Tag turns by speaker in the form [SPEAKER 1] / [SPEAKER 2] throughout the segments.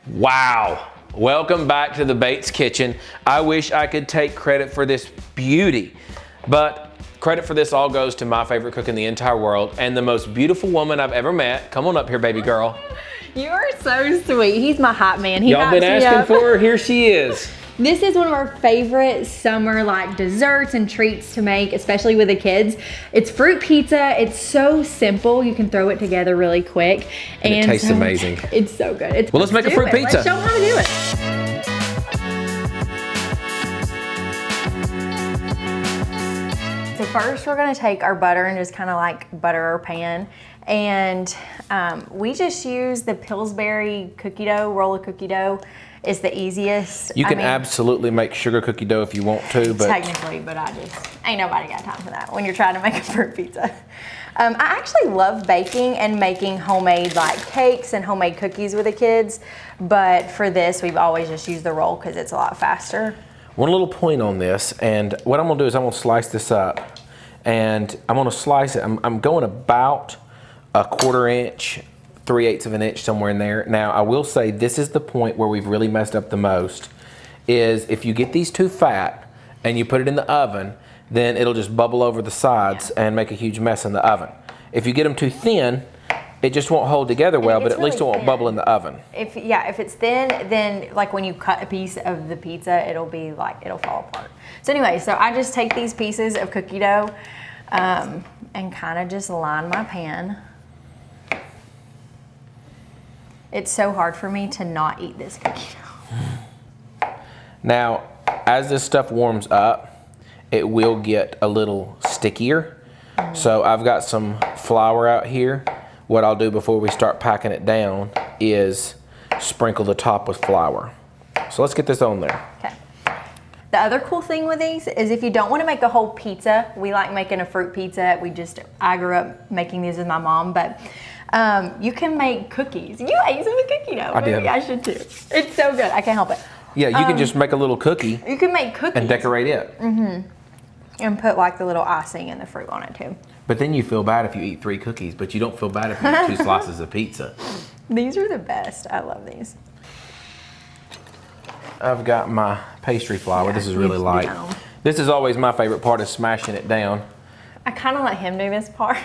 [SPEAKER 1] Wow. Welcome back to the Bates Kitchen. I wish I could take credit for this beauty, but credit for this all goes to my favorite cook in the entire world and the most beautiful woman I've ever met. Come on up here, baby girl.
[SPEAKER 2] You are so sweet. He's my hype man.
[SPEAKER 1] Y'all been asking for her, here she is.
[SPEAKER 2] This is one of our favorite summer desserts and treats to make, especially with the kids. It's fruit pizza. It's so simple. You can throw it together really quick.
[SPEAKER 1] And it tastes amazing.
[SPEAKER 2] It's so good.
[SPEAKER 1] Well, let's make a fruit pizza.
[SPEAKER 2] Let's show them how to do it. So first we're gonna take our butter and just kind of butter our pan. And we just use the Pillsbury cookie dough, roll of cookie dough. Is the easiest.
[SPEAKER 1] You can absolutely make sugar cookie dough if you want to, but
[SPEAKER 2] technically, but ain't nobody got time for that when you're trying to make a fruit pizza. I actually love baking and making homemade cakes and homemade cookies with the kids, but for this, we've always just used the roll because it's a lot faster.
[SPEAKER 1] One little point on this, and what I'm gonna do is I'm gonna slice this up, and I'm gonna slice it. I'm going about a 1/4 inch, 3/8 of an inch, somewhere in there. Now, I will say this is the point where we've really messed up the most, is if you get these too fat and you put it in the oven, then it'll just bubble over the sides and make a huge mess in the oven. If you get them too thin, it just won't hold together well, but at least it won't bubble in the oven.
[SPEAKER 2] If it's thin, then when you cut a piece of the pizza, it'll be it'll fall apart. So anyway, so I just take these pieces of cookie dough and kind of just line my pan. It's so hard for me to not eat this cookie dough.
[SPEAKER 1] Now, as this stuff warms up, it will get a little stickier. So I've got some flour out here. What I'll do before we start packing it down is sprinkle the top with flour. So let's get this on there.
[SPEAKER 2] Okay. The other cool thing with these is if you don't want to make a whole pizza, we like making a fruit pizza. I grew up making these with my mom, but you can make cookies. You ate some of the cookie dough.
[SPEAKER 1] I did.
[SPEAKER 2] Maybe I should too. It's so good. I can't help it.
[SPEAKER 1] Yeah, you can just make a little cookie.
[SPEAKER 2] You can make cookies.
[SPEAKER 1] And decorate it.
[SPEAKER 2] And put the little icing and the fruit on it too.
[SPEAKER 1] But then you feel bad if you eat 3 cookies, but you don't feel bad if you eat 2 slices of pizza.
[SPEAKER 2] These are the best. I love these.
[SPEAKER 1] I've got my pastry flour. This is really light. This is always my favorite part, is smashing it down. I
[SPEAKER 2] kind of let him do this part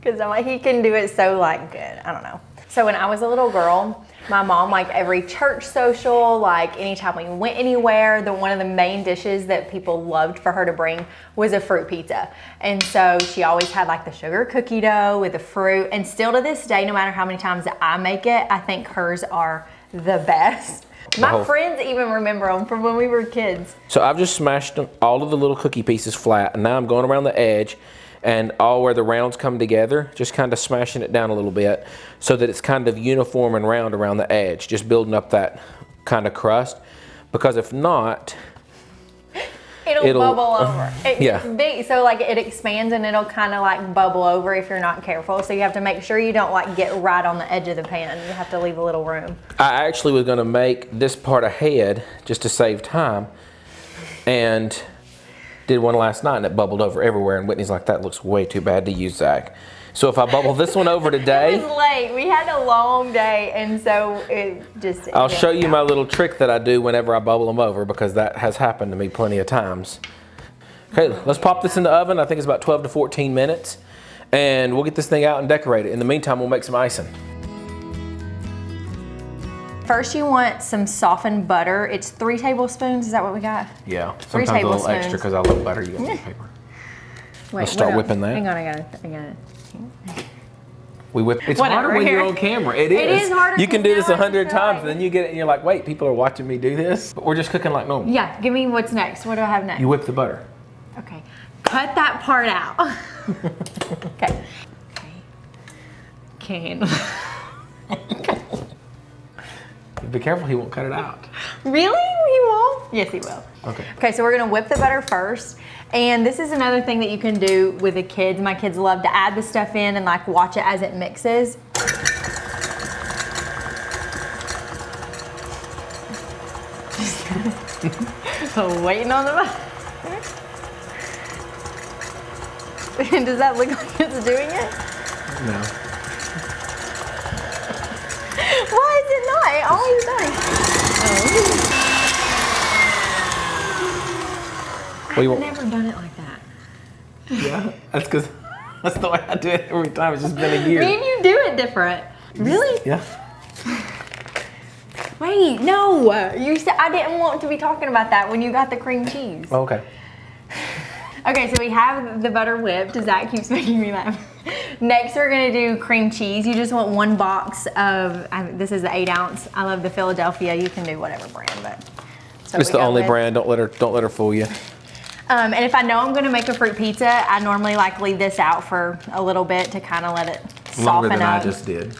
[SPEAKER 2] because he can do it so good. I don't know. So when I was a little girl, my mom, every church social, anytime we went anywhere, one of the main dishes that people loved for her to bring was a fruit pizza. And so she always had the sugar cookie dough with the fruit. And still to this day, no matter how many times that I make it, I think hers are the best. My friends even remember them from when we were kids.
[SPEAKER 1] So I've just smashed all of the little cookie pieces flat, and now I'm going around the edge and all where the rounds come together, just kind of smashing it down a little bit so that it's kind of uniform and round around the edge, just building up that kind of crust. Because if not,
[SPEAKER 2] it'll bubble over.
[SPEAKER 1] Yeah.
[SPEAKER 2] It's big, so it expands and it'll kind of bubble over if you're not careful. So you have to make sure you don't get right on the edge of the pan. You have to leave a little room.
[SPEAKER 1] I actually was gonna make this part ahead just to save time, and did one last night and it bubbled over everywhere, and Whitney's like, that looks way too bad to use, Zach. So if I bubble this one over today.
[SPEAKER 2] It was late. We had a long day, and so it just.
[SPEAKER 1] I'll show you my little trick that I do whenever I bubble them over, because that has happened to me plenty of times. Okay, let's pop this in the oven. I think it's about 12 to 14 minutes, and we'll get this thing out and decorate it. In the meantime, we'll make some icing.
[SPEAKER 2] First, you want some softened butter. It's 3 tablespoons. Is that what we got?
[SPEAKER 1] Yeah,
[SPEAKER 2] 3
[SPEAKER 1] sometimes a little
[SPEAKER 2] tablespoons.
[SPEAKER 1] extra because I love butter. You got some paper.
[SPEAKER 2] Wait,
[SPEAKER 1] let's start whipping that.
[SPEAKER 2] Hang on, I got it.
[SPEAKER 1] We whip. It's harder when you're on camera. It is harder. You can do this 100 times, and then you get it, and you're like, wait, people are watching me do this. But we're just cooking like normal.
[SPEAKER 2] Yeah, give me what's next. What do I have next?
[SPEAKER 1] You whip the butter.
[SPEAKER 2] Okay, cut that part out. Okay. Can.
[SPEAKER 1] Be careful, he won't cut it out.
[SPEAKER 2] Really? He won't? Yes, he will.
[SPEAKER 1] Okay.
[SPEAKER 2] Okay, so we're gonna whip the butter first. And this is another thing that you can do with the kids. My kids love to add the stuff in and watch it as it mixes. Waiting on the butter. Does that look like it's doing it?
[SPEAKER 1] No.
[SPEAKER 2] Why is it not? It always does. I've never done it like that.
[SPEAKER 1] Yeah, that's because that's the way I do it every time. It's just been a year.
[SPEAKER 2] Me and you do it different. Really?
[SPEAKER 1] Yeah.
[SPEAKER 2] Wait, no. You said I didn't want to be talking about that when you got the cream cheese.
[SPEAKER 1] Okay.
[SPEAKER 2] Okay, so we have the butter whipped. Zach keeps making me laugh. Next, we're gonna do cream cheese. You just want 1 box of, this is the 8 ounce. I love the Philadelphia. You can do whatever brand, but.
[SPEAKER 1] It's the only brand. Don't let her fool you.
[SPEAKER 2] And if I know I'm gonna make a fruit pizza, I normally like leave this out for a little bit to kind of let it soften
[SPEAKER 1] Longer than
[SPEAKER 2] up.
[SPEAKER 1] I just did.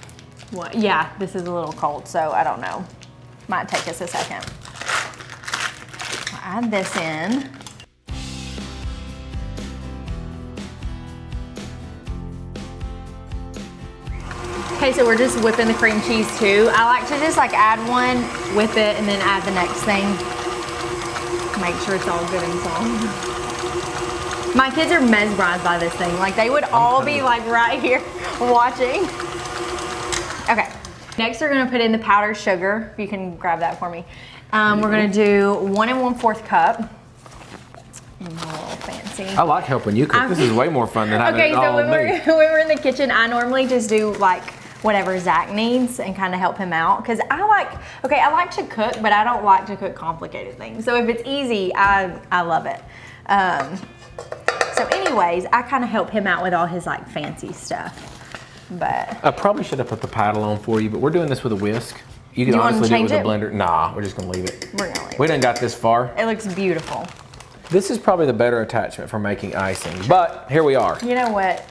[SPEAKER 2] What? Yeah, this is a little cold, so I don't know. Might take us a second. I'll add this in. Okay, so we're just whipping the cream cheese too. I like to just like add one, whip it, and then add the next thing. Make sure it's all good and soft. My kids are mesmerized by this thing. Like they would all be like right here watching. Okay, next we're gonna put in the powdered sugar. If you can grab that for me. We're gonna do 1 1/4 cup. A little fancy.
[SPEAKER 1] I like helping you cook. This is way more fun than having it all
[SPEAKER 2] when
[SPEAKER 1] me.
[SPEAKER 2] when we're in the kitchen, I normally just do like whatever Zach needs and kind of help him out. Cause I like to cook, but I don't like to cook complicated things. So if it's easy, I love it. So anyways, I kind of help him out with all his like fancy stuff. But
[SPEAKER 1] I probably should have put the paddle on for you, but we're doing this with a whisk. You can honestly do it with a blender. Nah, we're just gonna leave it.
[SPEAKER 2] We're gonna leave
[SPEAKER 1] We done got this far.
[SPEAKER 2] It looks beautiful.
[SPEAKER 1] This is probably the better attachment for making icing, but here we are.
[SPEAKER 2] You know what?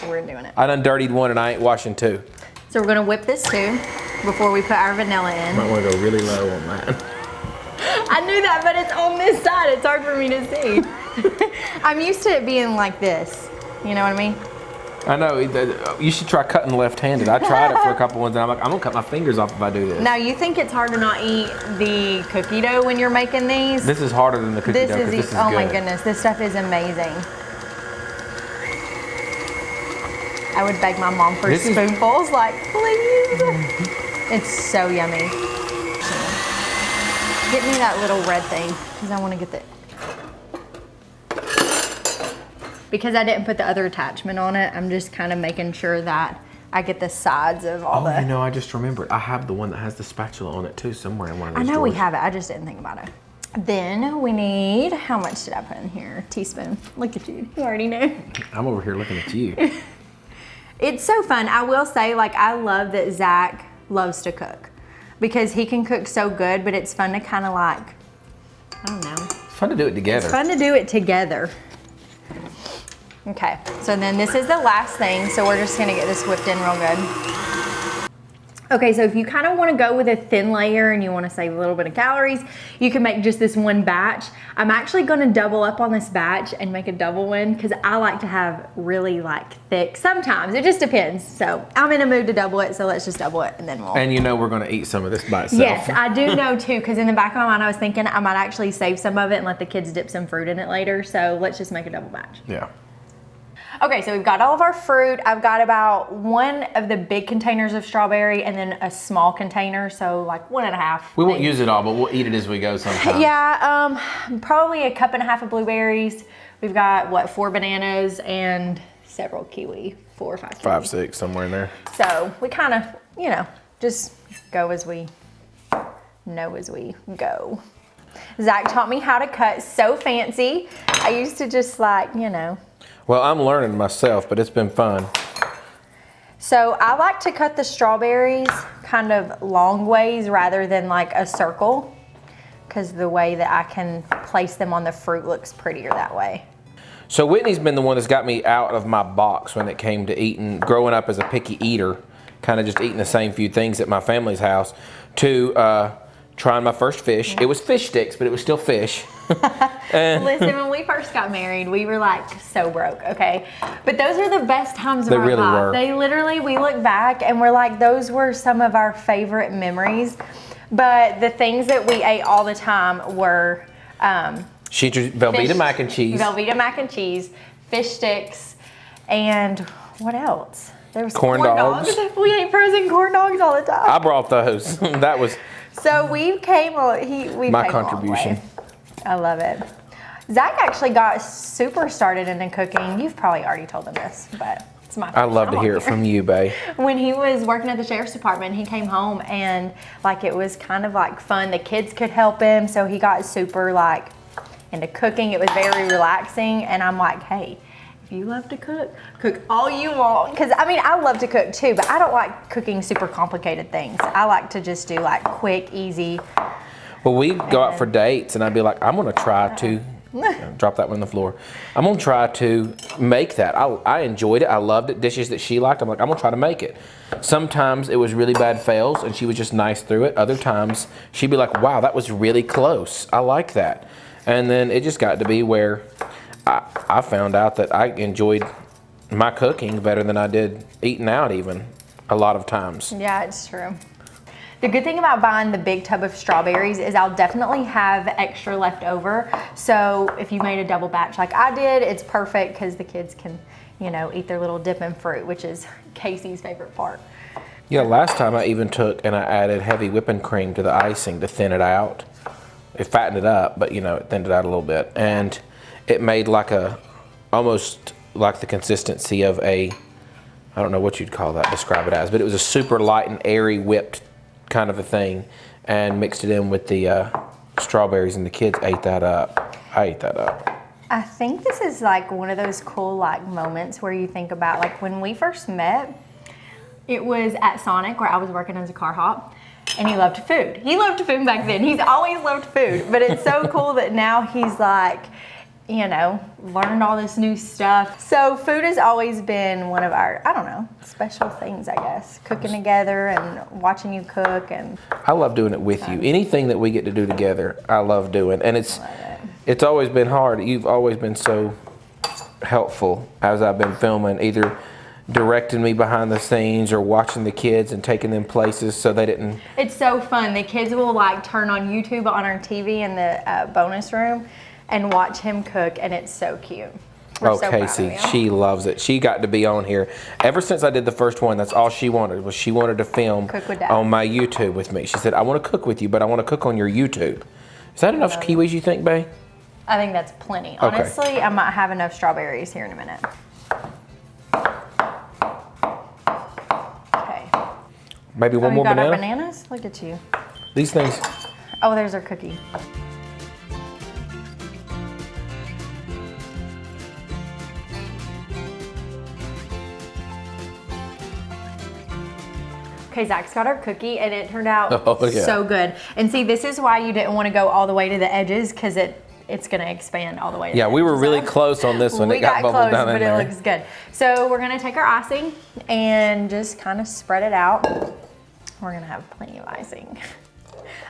[SPEAKER 2] We're doing it.
[SPEAKER 1] I done dirtied one and I ain't washing 2.
[SPEAKER 2] So we're gonna whip this too before we put our vanilla in.
[SPEAKER 1] Might want to go really low on that.
[SPEAKER 2] I knew that, but it's on this side. It's hard for me to see. I'm used to it being like this. You know what I mean?
[SPEAKER 1] I know. You should try cutting left-handed. I tried it for a couple ones and I'm like, I'm gonna cut my fingers off if I do this.
[SPEAKER 2] Now you think it's hard to not eat the cookie dough when you're making these?
[SPEAKER 1] This is harder than the cookie dough. This is
[SPEAKER 2] oh
[SPEAKER 1] good.
[SPEAKER 2] My goodness, this stuff is amazing. I would beg my mom for spoonfuls, like, please. It's so yummy. Get me that little red thing, because I want to get the... Because I didn't put the other attachment on it, I'm just kind of making sure that I get the sides of all the...
[SPEAKER 1] Oh, you know, I just remembered. I have the one that has the spatula on it, too, somewhere in one of those
[SPEAKER 2] I know we
[SPEAKER 1] drawers.
[SPEAKER 2] have it, I just didn't think about it. Then we need, how much did I put in here? Teaspoon. Look at you, you already knew.
[SPEAKER 1] I'm over here looking at you.
[SPEAKER 2] It's so fun. I will say, like, I love that Zach loves to cook because he can cook so good, but it's fun to kind of like, I don't know.
[SPEAKER 1] It's fun to do it together.
[SPEAKER 2] It's fun to do it together. Okay, so then this is the last thing, so we're just gonna get this whipped in real good. Okay, so if you kind of want to go with a thin layer and you want to save a little bit of calories, you can make just this one batch. I'm actually going to double up on this batch and make a double one because I like to have really like thick. Sometimes, it just depends. So I'm in a mood to double it, so let's just double it and then we'll...
[SPEAKER 1] And you know we're going to eat some of this by itself.
[SPEAKER 2] Yes, I do know too, because in the back of my mind I was thinking I might actually save some of it and let the kids dip some fruit in it later. So let's just make a double batch.
[SPEAKER 1] Yeah.
[SPEAKER 2] Okay, so we've got all of our fruit. I've got about 1 of the big containers of strawberry and then a small container, so like 1.5.
[SPEAKER 1] We won't use it all, but we'll eat it as we go sometimes.
[SPEAKER 2] Yeah, probably 1.5 cups of blueberries. We've got, what, 4 bananas and several kiwi, 4 or 5 kiwi.
[SPEAKER 1] 5, 6, somewhere in there.
[SPEAKER 2] So we kind of, you know, just go as we know as we go. Zach taught me how to cut so fancy. I used to just like, you know.
[SPEAKER 1] Well, I'm learning myself, but it's been fun.
[SPEAKER 2] So I like to cut the strawberries kind of long ways rather than like a circle, because the way that I can place them on the fruit looks prettier that way.
[SPEAKER 1] So Whitney's been the one that's got me out of my box when it came to eating, growing up as a picky eater, kind of just eating the same few things at my family's house, to trying my first fish. It was fish sticks, but it was still fish.
[SPEAKER 2] Listen, when we first got married, we were like so broke, okay? But those are the best times of our
[SPEAKER 1] really
[SPEAKER 2] life.
[SPEAKER 1] were.
[SPEAKER 2] They literally, we look back and we're like, those were some of our favorite memories. But the things that we ate all the time were
[SPEAKER 1] Velveeta mac and cheese.
[SPEAKER 2] Velveeta mac and cheese, fish sticks, and what else? There was
[SPEAKER 1] Corn dogs.
[SPEAKER 2] We ate frozen corn dogs all the time.
[SPEAKER 1] I brought those. That was
[SPEAKER 2] So we came
[SPEAKER 1] my contribution.
[SPEAKER 2] I love it. Zach actually got super started into cooking. You've probably already told him this, but it's my
[SPEAKER 1] I love to hear it from you, babe.
[SPEAKER 2] When he was working at the sheriff's department, he came home and like it was kind of like fun. The kids could help him, so he got super like into cooking. It was very relaxing, and I'm like, hey, if you love to cook, cook all you want. Because I mean, I love to cook too, but I don't like cooking super complicated things. I like to just do like quick, easy.
[SPEAKER 1] Well, we go out for dates, and I'd be like, I'm gonna try to drop that one on the floor. I'm gonna try to make that. I enjoyed it. I loved it. Dishes that she liked, I'm like, I'm gonna try to make it. Sometimes it was really bad fails, and she was just nice through it. Other times she'd be like, wow, that was really close. I like that. And then it just got to be where I found out that I enjoyed my cooking better than I did eating out even a lot of times.
[SPEAKER 2] Yeah, it's true. The good thing about buying the big tub of strawberries is I'll definitely have extra left over. So if you made a double batch like I did, it's perfect because the kids can, you know, eat their little dip in fruit, which is Casey's favorite part.
[SPEAKER 1] Yeah, last time I even took and I added heavy whipping cream to the icing to thin it out. It fattened it up, but you know, it thinned it out a little bit. And it made like almost like the consistency of I don't know what you'd call that, describe it as, but it was a super light and airy whipped kind of a thing, and mixed it in with the strawberries, and the kids ate that up. I ate that up.
[SPEAKER 2] I think this is like one of those cool like moments where you think about like when we first met, it was at Sonic where I was working as a car hop, and he loved food. He loved food back then. He's always loved food, but it's so cool that now he's like, you know, learned all this new stuff. So food has always been one of our, I don't know, special things, I guess. Cooking together and watching you cook. And
[SPEAKER 1] I love doing it with you. Anything that we get to do together, I love doing. And it's always been hard. You've always been so helpful as I've been filming, either directing me behind the scenes or watching the kids and taking them places so they didn't.
[SPEAKER 2] It's so fun. The kids will like turn on YouTube on our TV in the bonus room and watch him cook, and it's so cute. We're so
[SPEAKER 1] Casey, she loves it. She got to be on here. Ever since I did the first one, that's all she wanted, was she wanted to film on my YouTube with me. She said, I want to cook with you, but I want to cook on your YouTube. Is that enough kiwis, you think, babe?
[SPEAKER 2] I think that's plenty.
[SPEAKER 1] Okay.
[SPEAKER 2] Honestly, I might have enough strawberries here in a minute. Okay.
[SPEAKER 1] Maybe one more
[SPEAKER 2] got
[SPEAKER 1] banana?
[SPEAKER 2] Our bananas? Look at you.
[SPEAKER 1] These things.
[SPEAKER 2] Oh, there's our cookie. Okay, Zach's got our cookie, and it turned out so good. And see, this is why you didn't want to go all the way to the edges, because it's going to expand all the way to the edges.
[SPEAKER 1] We were really close on this one. It got bubbled down in there.
[SPEAKER 2] But it looks good. So we're going to take our icing and just kind of spread it out. We're going to have plenty of icing.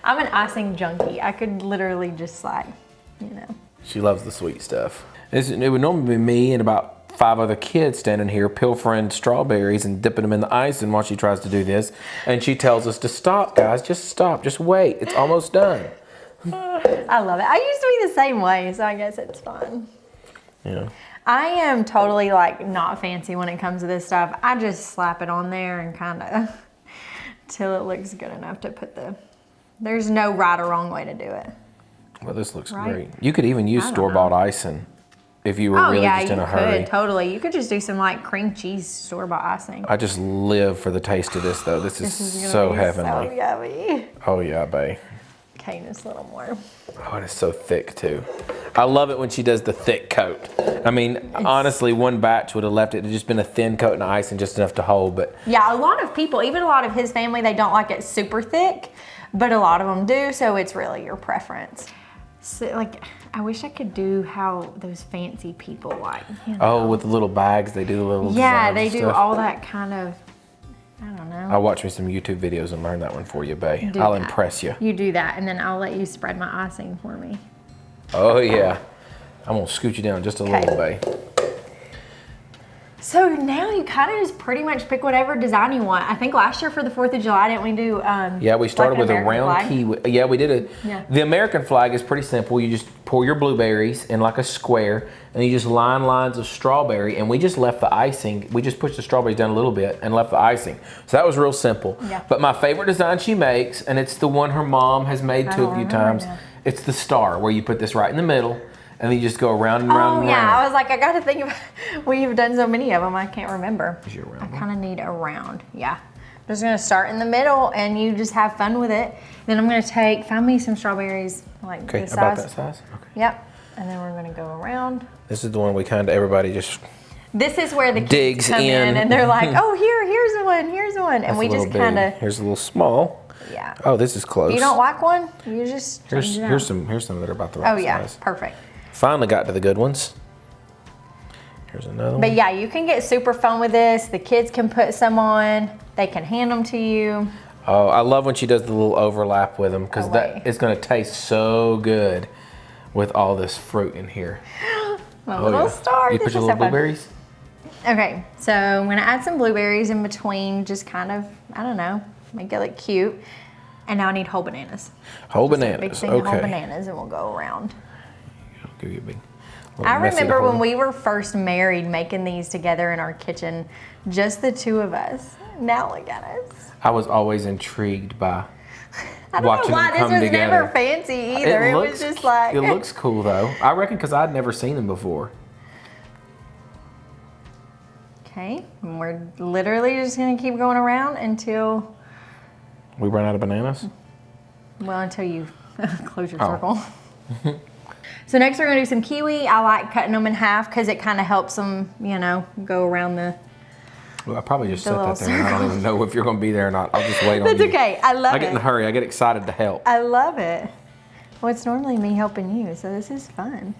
[SPEAKER 2] I'm an icing junkie. I could literally just like, you know.
[SPEAKER 1] She loves the sweet stuff. It would normally be me and about 5 other kids standing here pilfering strawberries and dipping them in the icing while she tries to do this. And she tells us to stop, guys, just stop, just wait. It's almost done.
[SPEAKER 2] I love it. I used to be the same way, so I guess it's fun.
[SPEAKER 1] Yeah.
[SPEAKER 2] I am totally like not fancy when it comes to this stuff. I just slap it on there and kind of till it looks good enough to put there's no right or wrong way to do it.
[SPEAKER 1] Well, this looks great. You could even use store-bought icing if you were really just in a hurry.
[SPEAKER 2] You could, totally. You could just do some like cream cheese store-bought icing.
[SPEAKER 1] I just live for the taste of this, though. This is so heavenly.
[SPEAKER 2] So yummy.
[SPEAKER 1] Oh, yeah, babe.
[SPEAKER 2] Okay, just a little more.
[SPEAKER 1] Oh, and it's so thick, too. I love it when she does the thick coat. I mean, honestly, one batch would have left it to just been a thin coat and icing just enough to hold, but.
[SPEAKER 2] Yeah, a lot of people, even a lot of his family, they don't like it super thick, but a lot of them do, so it's really your preference. So, like, I wish I could do how those fancy people like, you know.
[SPEAKER 1] Oh, with the little bags, they do the little
[SPEAKER 2] they do
[SPEAKER 1] stuff.
[SPEAKER 2] all that kind of, I don't know.
[SPEAKER 1] I'll watch me some YouTube videos and learn that one for you, babe. I'll impress you.
[SPEAKER 2] You do that, and then I'll let you spread my icing for me.
[SPEAKER 1] Oh, yeah. I'm going to scoot you down just a little, babe.
[SPEAKER 2] So now you kind of just pretty much pick whatever design you want. I think last year for the 4th of July, didn't we do
[SPEAKER 1] yeah, we started with a round kiwi. Yeah, we did the American flag is pretty simple. You just pour your blueberries in like a square, and you just line lines of strawberry, and we just left the icing. We just pushed the strawberries down a little bit and left the icing. So that was real simple.
[SPEAKER 2] Yeah.
[SPEAKER 1] But my favorite design she makes, and it's the one her mom has made too a few times, it's the star, where you put this right in the middle, and then you just go around and round
[SPEAKER 2] Oh
[SPEAKER 1] and
[SPEAKER 2] yeah,
[SPEAKER 1] round.
[SPEAKER 2] I was like, I got to think of. We've done so many of them, I can't remember.
[SPEAKER 1] Is your
[SPEAKER 2] I
[SPEAKER 1] round one?
[SPEAKER 2] kind of need a round. Yeah. I'm just gonna start in the middle, and you just have fun with it. Then I'm gonna find me some strawberries like
[SPEAKER 1] Okay,
[SPEAKER 2] this
[SPEAKER 1] about
[SPEAKER 2] size.
[SPEAKER 1] that size? Okay.
[SPEAKER 2] Yep. And then we're gonna go around.
[SPEAKER 1] This is the one we kind of, everybody just
[SPEAKER 2] This is where the kids
[SPEAKER 1] digs
[SPEAKER 2] come in and they're like, oh, here's one. And
[SPEAKER 1] that's
[SPEAKER 2] we
[SPEAKER 1] a little
[SPEAKER 2] just kind
[SPEAKER 1] big.
[SPEAKER 2] of,
[SPEAKER 1] Here's a little small.
[SPEAKER 2] yeah.
[SPEAKER 1] Oh, this is close.
[SPEAKER 2] If you don't like one, you just change it out.
[SPEAKER 1] Here's some that are about the right
[SPEAKER 2] Oh yeah,
[SPEAKER 1] size.
[SPEAKER 2] perfect.
[SPEAKER 1] Finally got to the good ones. Here's another one.
[SPEAKER 2] But yeah, you can get super fun with this. The kids can put some on. They can hand them to you.
[SPEAKER 1] Oh, I love when she does the little overlap with them because
[SPEAKER 2] Oh,
[SPEAKER 1] that
[SPEAKER 2] wait.
[SPEAKER 1] it's going to taste so good with all this fruit in here.
[SPEAKER 2] My
[SPEAKER 1] Oh,
[SPEAKER 2] little
[SPEAKER 1] yeah.
[SPEAKER 2] star.
[SPEAKER 1] You
[SPEAKER 2] This
[SPEAKER 1] put your
[SPEAKER 2] is
[SPEAKER 1] little
[SPEAKER 2] so fun.
[SPEAKER 1] blueberries?
[SPEAKER 2] Okay, so I'm gonna add some blueberries in between, just kind of, I don't know, make it look cute. And now I need whole bananas.
[SPEAKER 1] Whole
[SPEAKER 2] Just a big
[SPEAKER 1] bananas.
[SPEAKER 2] thing of whole
[SPEAKER 1] Okay.
[SPEAKER 2] bananas, and we'll go around.
[SPEAKER 1] I'll give you a big.
[SPEAKER 2] I
[SPEAKER 1] messy to
[SPEAKER 2] remember when
[SPEAKER 1] hold.
[SPEAKER 2] we were first married making these together in our kitchen, just the two of us. Now look at us.
[SPEAKER 1] I was always intrigued by
[SPEAKER 2] I don't
[SPEAKER 1] watching
[SPEAKER 2] know why
[SPEAKER 1] them
[SPEAKER 2] this
[SPEAKER 1] come
[SPEAKER 2] was
[SPEAKER 1] together.
[SPEAKER 2] never fancy either. It was just like.
[SPEAKER 1] It looks cool though. I reckon because I'd never seen them before.
[SPEAKER 2] Okay, and we're literally just gonna keep going around until,
[SPEAKER 1] We run out of bananas.
[SPEAKER 2] well, until you close your
[SPEAKER 1] Oh.
[SPEAKER 2] circle. So next we're gonna do some kiwi. I like cutting them in half because it kind of helps them, you know, go around the.
[SPEAKER 1] Well, I probably just
[SPEAKER 2] The
[SPEAKER 1] set
[SPEAKER 2] little
[SPEAKER 1] that there. And I don't even know if you're going to be there or not. I'll just wait on
[SPEAKER 2] That's
[SPEAKER 1] you.
[SPEAKER 2] okay. I love
[SPEAKER 1] I get in a
[SPEAKER 2] it.
[SPEAKER 1] hurry. I get excited to help.
[SPEAKER 2] I love it. Well, it's normally me helping you, so this is fun.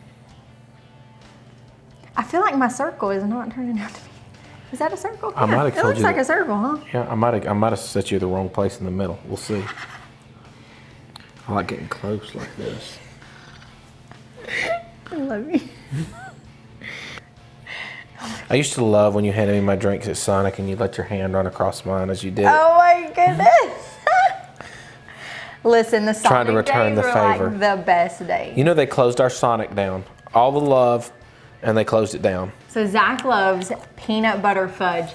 [SPEAKER 2] I feel like my circle is not turning out to be. Is that a circle?
[SPEAKER 1] I might have
[SPEAKER 2] It
[SPEAKER 1] told
[SPEAKER 2] looks
[SPEAKER 1] you
[SPEAKER 2] like
[SPEAKER 1] that-
[SPEAKER 2] a circle, huh?
[SPEAKER 1] Yeah, I might have set you the wrong place in the middle. We'll see. I like getting close like this.
[SPEAKER 2] I love you.
[SPEAKER 1] I used to love when you handed me my drinks at Sonic and you let your hand run across mine as you did it.
[SPEAKER 2] Oh my goodness. Listen, the
[SPEAKER 1] Trying to
[SPEAKER 2] Sonic
[SPEAKER 1] return
[SPEAKER 2] days
[SPEAKER 1] the
[SPEAKER 2] were
[SPEAKER 1] favor.
[SPEAKER 2] like the best days.
[SPEAKER 1] You know they closed our Sonic down. All the love, and they closed it down.
[SPEAKER 2] So Zach loves peanut butter fudge,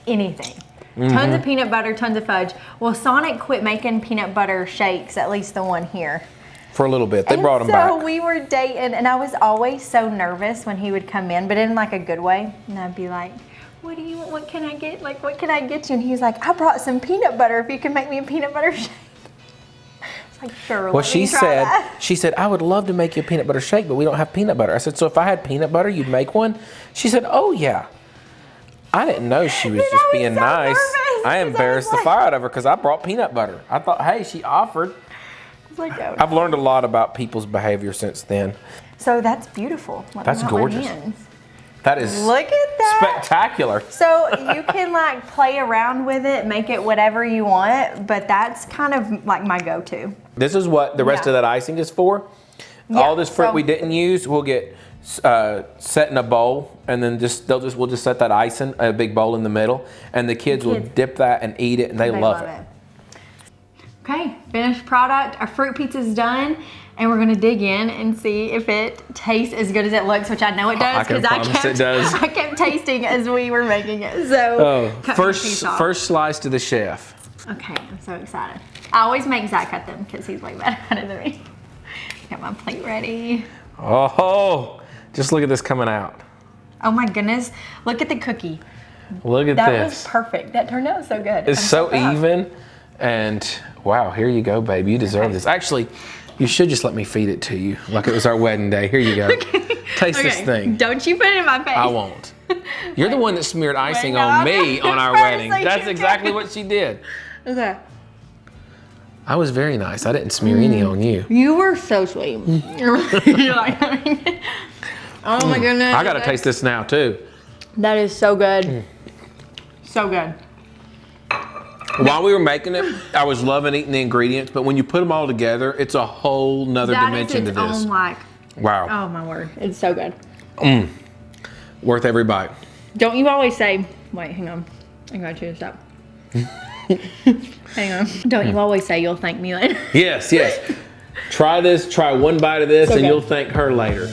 [SPEAKER 2] anything.
[SPEAKER 1] Mm-hmm.
[SPEAKER 2] Tons of peanut butter, tons of fudge. Well, Sonic quit making peanut butter shakes, at least the one here.
[SPEAKER 1] For a little bit. They
[SPEAKER 2] And
[SPEAKER 1] brought them
[SPEAKER 2] so
[SPEAKER 1] back.
[SPEAKER 2] we were dating, and I was always so nervous when he would come in, but in like a good way. And I'd be like, "What do you want? What can I get? Like, what can I get you?" And he was like, "I brought some peanut butter. If you can make me a peanut butter shake." It's like, sure.
[SPEAKER 1] Well,
[SPEAKER 2] let me try that.
[SPEAKER 1] she said, I would love to make you a peanut butter shake, but we don't have peanut butter. I said, so if I had peanut butter, you'd make one? She said, oh yeah. I didn't know she was
[SPEAKER 2] Then
[SPEAKER 1] just
[SPEAKER 2] I was
[SPEAKER 1] being
[SPEAKER 2] so
[SPEAKER 1] nice.
[SPEAKER 2] nervous,
[SPEAKER 1] I
[SPEAKER 2] 'cause I
[SPEAKER 1] embarrassed
[SPEAKER 2] was
[SPEAKER 1] the
[SPEAKER 2] like-
[SPEAKER 1] fire out of her because I brought peanut butter. I thought, hey, she offered.
[SPEAKER 2] It's like, oh.
[SPEAKER 1] I've learned a lot about people's behavior since then.
[SPEAKER 2] So that's beautiful. Let me
[SPEAKER 1] That's
[SPEAKER 2] mount my
[SPEAKER 1] gorgeous.
[SPEAKER 2] hands.
[SPEAKER 1] That is
[SPEAKER 2] Look at that.
[SPEAKER 1] spectacular.
[SPEAKER 2] So you can like play around with it, make it whatever you want, but that's kind of like my go-to.
[SPEAKER 1] This is what the rest
[SPEAKER 2] Yeah.
[SPEAKER 1] of that icing is for.
[SPEAKER 2] Yeah,
[SPEAKER 1] All this fruit
[SPEAKER 2] so-
[SPEAKER 1] we didn't use, we'll get set in a bowl, and then we'll just set that ice in a big bowl in the middle, and the kids will
[SPEAKER 2] kids-
[SPEAKER 1] dip that and eat it, and they love it.
[SPEAKER 2] Okay, finished product. Our fruit pizza's done, and we're gonna dig in and see if it tastes as good as it looks, which I know it does
[SPEAKER 1] I can
[SPEAKER 2] because
[SPEAKER 1] promise it does.
[SPEAKER 2] I kept tasting as we were making it. So
[SPEAKER 1] Oh,
[SPEAKER 2] cut me a piece off.
[SPEAKER 1] first slice to the chef.
[SPEAKER 2] Okay, I'm so excited. I always make Zach cut them because he's way better at it than me. Got my plate ready.
[SPEAKER 1] Oh, just look at this coming out.
[SPEAKER 2] Oh my goodness, look at the cookie.
[SPEAKER 1] Look at
[SPEAKER 2] That
[SPEAKER 1] this.
[SPEAKER 2] was perfect. That turned out so good.
[SPEAKER 1] It's
[SPEAKER 2] I'm
[SPEAKER 1] so
[SPEAKER 2] proud.
[SPEAKER 1] even, and wow, here you go, baby. You deserve this. Actually, you should just let me feed it to you like it was our wedding day. Here you go. Taste this thing.
[SPEAKER 2] Don't you put it in my face.
[SPEAKER 1] I won't. You're the one that smeared icing
[SPEAKER 2] no,
[SPEAKER 1] on
[SPEAKER 2] I'm
[SPEAKER 1] me
[SPEAKER 2] not
[SPEAKER 1] on our
[SPEAKER 2] the
[SPEAKER 1] wedding.
[SPEAKER 2] person
[SPEAKER 1] That's
[SPEAKER 2] you
[SPEAKER 1] exactly
[SPEAKER 2] did.
[SPEAKER 1] what she did.
[SPEAKER 2] Okay.
[SPEAKER 1] I was very nice. I didn't smear any on you.
[SPEAKER 2] You were so sweet. You're like, oh my goodness.
[SPEAKER 1] I gotta taste this now too.
[SPEAKER 2] That is so good. So good.
[SPEAKER 1] While we were making it, I was loving eating the ingredients, but when you put them all together, it's a whole nother
[SPEAKER 2] That is
[SPEAKER 1] dimension to
[SPEAKER 2] its
[SPEAKER 1] this.
[SPEAKER 2] own like,
[SPEAKER 1] Wow.
[SPEAKER 2] oh my word. It's so good.
[SPEAKER 1] Worth every bite.
[SPEAKER 2] Don't you always say, wait, hang on. I got you to stop. Hang on. Don't you always say you'll thank me later?
[SPEAKER 1] Yes, yes. Try this, try one bite of this,
[SPEAKER 2] So
[SPEAKER 1] and
[SPEAKER 2] good.
[SPEAKER 1] you'll thank her later.